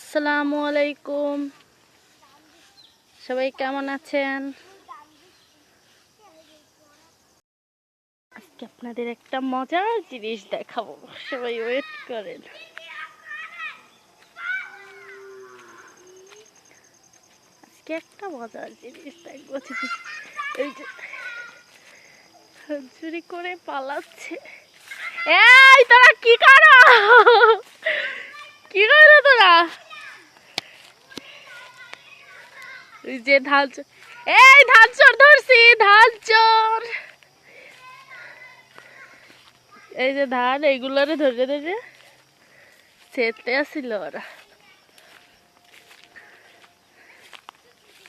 আসসালামু আলাইকুম, সবাই কেমন আছেন? আজকে আপনাদের একটা মজার জিনিস দেখাবো, সবাই ওয়েট করেন। আজকে একটা মজার জিনিস দেখবো। এই যে চুরি করে পালাচ্ছে। এই তোরা কি করো, কি করো তোরা? এই যে ধান চোর, এই ধান চোর ধরছি, ধান চোর। এই যে ধান, এইগুলোরে ধরে ধরে ছেড়তে আসছিল ওরা।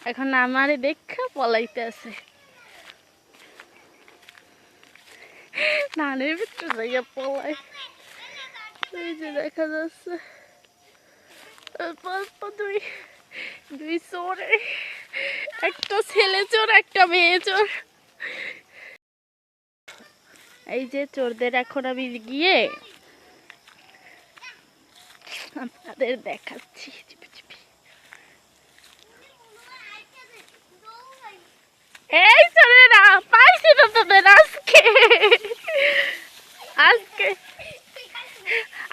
এখন আমারে দেখা পলাইতে আছে। ধানের ভিতরে যাইয়া পলাই। এই যে দেখা যাচ্ছে দুই চোরে, একটা ছেলে চোর একটা মেয়ে চোর। এই যে চোরদের এখন আমি গিয়ে আপনাদের দেখাচ্ছি। এই চোরেরা পাইছি না তোদের আজকে, আজকে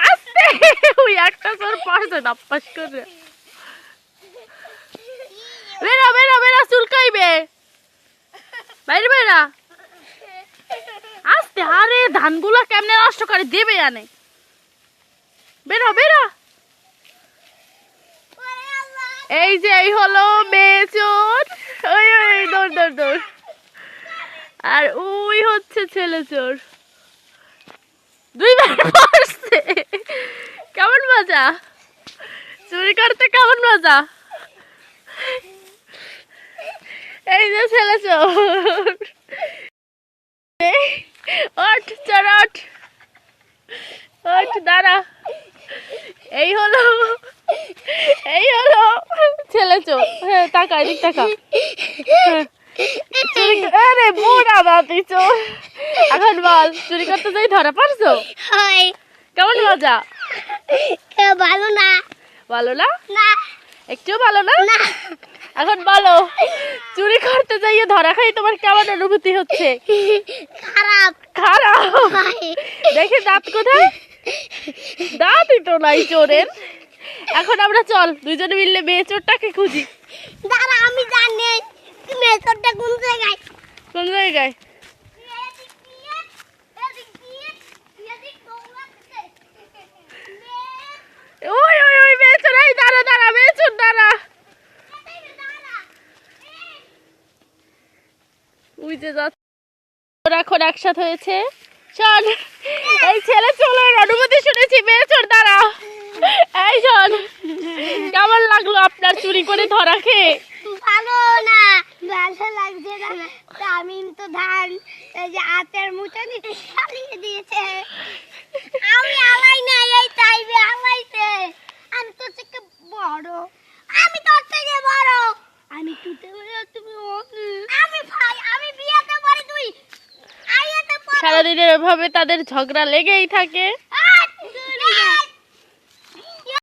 আজকে ওই একটা চোর পারছে না পাস করে। বেরা বেরা বেরা, চুলকাইবে, বাইরে বেরা। আস্তে, আরে ধানগুলা কেমনে নষ্ট করে দেবে আনে। বেরা বেরা। এই যে এই হলো মেয়ে চোর, ওই ওই দৌড় দৌড় দৌড়। আর ওই হচ্ছে ছেলে চোর, দুইবার পড়ছে। কেমন মজা চুরি করতে, কেমন মজা। এই যে ছেলে চোর, ওঠ চোর ওঠ, ওঠ দাঁড়া। এই হলো ছেলে চোর। হ্যাঁ টাকা, এদিক টাকা। আরে বুড়া দাঁতি চোর। এখন বল, চুরি করতে যাই ধরা পারছো? কেমন মজা? ভালো না। ভালো না? না, একটু ভালো না? এখন বলো, চুরি করতে যাইয়ে ধরা খাই তোমার কেমন অনুভূতি হচ্ছে? খারাপ। খারাপ? দেখে দাঁত কোথায়? দাঁতই তো নাই চোরের। এখন আমরা চল দুইজনে মিললে মেয়ে চোরটাকে খুঁজি। দাঁড়া, আমি জানি মেয়ে চোরটা কোন জায়গায়। কোন জায়গায়? ওই ওই ওই মেয়ে চোর, এই দাঁড়া দাঁড়া, মেয়ে চোর দাঁড়া। ওই যে যাচ্ছে, ওরা এখন একসাথে হয়েছে। চল, এই ছেলে চোরের অনুমতি শুনেছি, মেয়ে চোর দাঁড়া। এই চল, কেমন লাগলো আপনার চুরি করে ধরা খেয়ে? ভালো না, ভালো লাগছে না। আমি তো ধান এই যে হাতের মুঠো নিতে চালিয়ে দিয়েছে। আমি আলাই না, এই টাইমে আলাইছে। আমি তো থেকে বড়, আমি তোর থেকে বড়। আমি টুটে বলে তুমি আমি ভাই, আমি বিয়েতে পারি, তুই আইয়াতে পারো। সারাদিনের এভাবে তাদের ঝগড়া লেগেই থাকে।